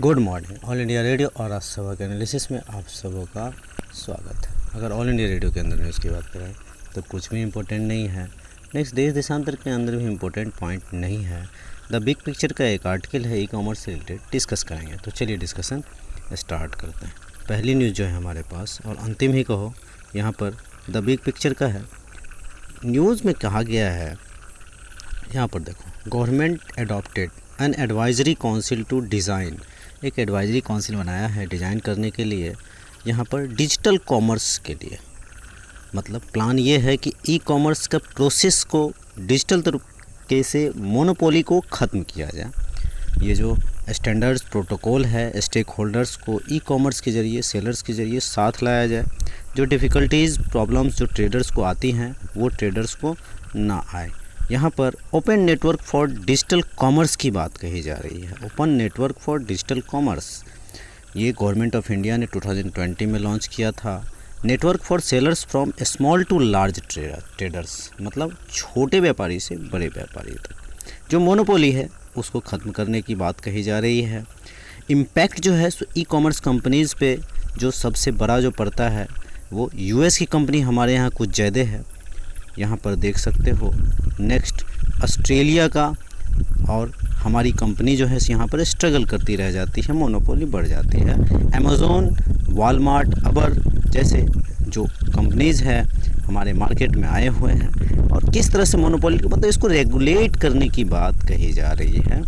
Good morning. All India radio और आज सुबह के एनालिसिस में आप सबों का स्वागत है। अगर ऑल इंडिया रेडियो के अंदर न्यूज़ की बात करें तो कुछ भी इम्पोर्टेंट नहीं है। नेक्स्ट देश देशांतर के अंदर भी इम्पोर्टेंट पॉइंट नहीं है। द बिग पिक्चर का एक आर्टिकल है, ई कॉमर्स से रिलेटेड डिस्कस करेंगे। तो चलिए डिस्कशन स्टार्ट करते हैं। पहली न्यूज़ जो है हमारे पास, और अंतिम ही कहो, यहाँ पर द बिग पिक्चर का है। न्यूज़ में कहा गया है, यहाँ पर देखो, government adopted an advisory council to design, एक एडवाइजरी काउंसिल बनाया है डिज़ाइन करने के लिए, यहाँ पर डिजिटल कॉमर्स के लिए। मतलब प्लान ये है कि ई कॉमर्स का प्रोसेस को डिजिटल तरीके से मोनोपोली को ख़त्म किया जाए। ये जो स्टैंडर्ड्स प्रोटोकॉल है, स्टेक होल्डर्स को ई कॉमर्स के ज़रिए, सेलर्स के ज़रिए साथ लाया जाए। जो डिफ़िकल्टीज़ प्रॉब्लम्स जो ट्रेडर्स को आती हैं वो ट्रेडर्स को ना आए। यहाँ पर open network for digital commerce की बात कही जा रही है। Open network for digital commerce ये गवर्नमेंट ऑफ इंडिया ने 2020 में लॉन्च किया था। Network for sellers from small to large traders, मतलब छोटे व्यापारी से बड़े व्यापारी तक। जो मोनोपोली है उसको ख़त्म करने की बात कही जा रही है। इम्पैक्ट जो है ई कॉमर्स कंपनीज़ पे जो सबसे बड़ा जो पड़ता है वो यूएस की कंपनी हमारे यहाँ कुछ ज़्यादा है, यहाँ पर देख सकते हो। नेक्स्ट ऑस्ट्रेलिया का, और हमारी कंपनी जो है यहाँ पर स्ट्रगल करती रह जाती है, मोनोपोली बढ़ जाती है। अमेज़ॉन, वॉलमार्ट, अबर जैसे जो कंपनीज़ हैं हमारे मार्केट में आए हुए हैं, और किस तरह से मोनोपोली को, मतलब इसको रेगुलेट करने की बात कही जा रही है।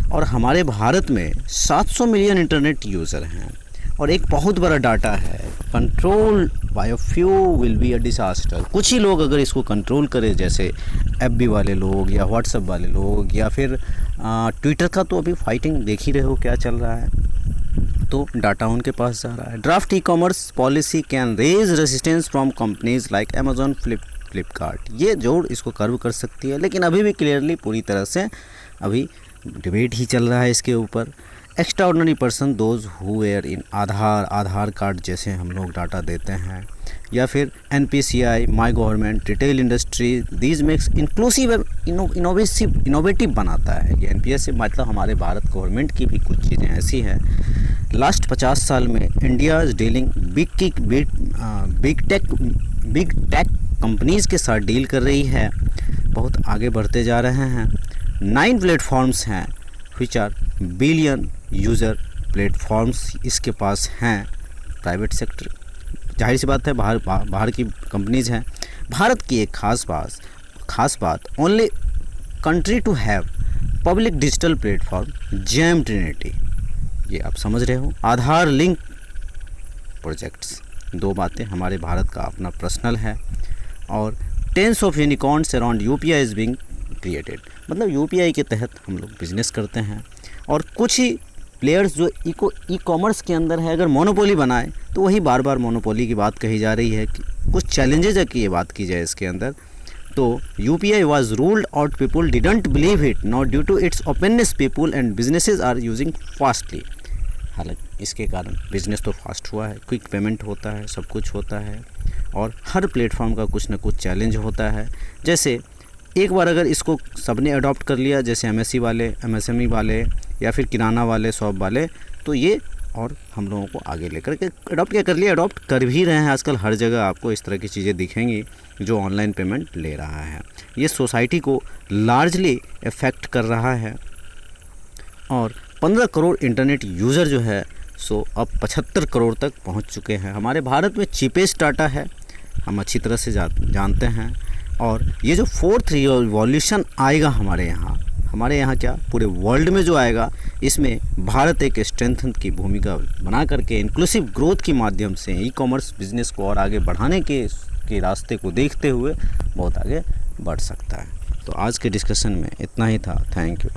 और हमारे भारत में 700 मिलियन इंटरनेट यूज़र हैं और एक बहुत बड़ा डाटा है। Control by a few will be a disaster. कुछ ही लोग अगर इसको कंट्रोल करें, जैसे एफबी वाले लोग या व्हाट्सएप वाले लोग या फिर ट्विटर का, तो अभी फाइटिंग देख ही रहे हो क्या चल रहा है, तो डाटा उनके पास जा रहा है। Draft e commerce policy can raise resistance from companies like Amazon, Flipkart. ये जोड़ इसको कर्व कर सकती है, लेकिन अभी भी क्लियरली पूरी तरह से अभी डिबेट ही चल रहा है इसके ऊपर। Extraordinary person those who were in Aadhaar card जैसे हम लोग डाटा देते हैं, या फिर NPCI, my government, retail industry, these makes inclusive, innovative बनाता है। ये NPSI मतलब हमारे भारत गवर्नमेंट की भी कुछ चीज़ें ऐसी हैं। लास्ट 50 साल में India is dealing big tech companies के साथ डील कर रही है, बहुत आगे बढ़ते जा रहे हैं। 9 प्लेटफॉर्म्स हैं which are billion user platforms इसके पास हैं। प्राइवेट सेक्टर, जाहिर सी बात है, बाहर की कंपनीज़ हैं। भारत की एक खास बात, only country to have public digital platform JAM trinity. ये आप समझ रहे हो। आधार लिंक प्रोजेक्ट्स, दो बातें, हमारे भारत का अपना पर्सनल है। और tens of unicorns around UPI is being created, मतलब UPI के तहत हम लोग बिज़नेस करते हैं। और कुछ ही प्लेयर्स जो ई कॉमर्स के अंदर है, अगर मोनोपोली बनाए तो वही बार बार मोनोपोली की बात कही जा रही है। कि कुछ चैलेंजेज है कि ये बात की जाए इसके अंदर, तो UPI was ruled out, people didn't believe it, not due to its openness people and businesses are using fastly. हालांकि इसके कारण बिज़नेस तो फास्ट हुआ है, क्विक पेमेंट होता है, सब कुछ होता है, और हर प्लेटफॉर्म का कुछ ना कुछ चैलेंज होता है। जैसे एक बार अगर इसको सबने अडॉप्ट कर लिया, जैसे MSE वाले, MSME वाले, या फिर किराना वाले, शॉप वाले, तो ये और हम लोगों को आगे लेकर के अडॉप्ट कर भी रहे हैं। आजकल हर जगह आपको इस तरह की चीज़ें दिखेंगी जो ऑनलाइन पेमेंट ले रहा है। ये सोसाइटी को लार्जली इफ़ेक्ट कर रहा है। और 15 करोड़ इंटरनेट यूज़र जो है सो अब 75 करोड़ तक पहुंच चुके हैं। हमारे भारत में चीपेस्ट डाटा है, हम अच्छी तरह से जानते हैं। और ये जो 4th रिवॉल्यूशन आएगा हमारे यहाँ क्या पूरे वर्ल्ड में जो आएगा, इसमें भारत एक स्ट्रेंथन की भूमिका बना करके इंक्लूसिव ग्रोथ के माध्यम से ई कॉमर्स बिज़नेस को और आगे बढ़ाने के रास्ते को देखते हुए बहुत आगे बढ़ सकता है। तो आज के डिस्कशन में इतना ही था। Thank you.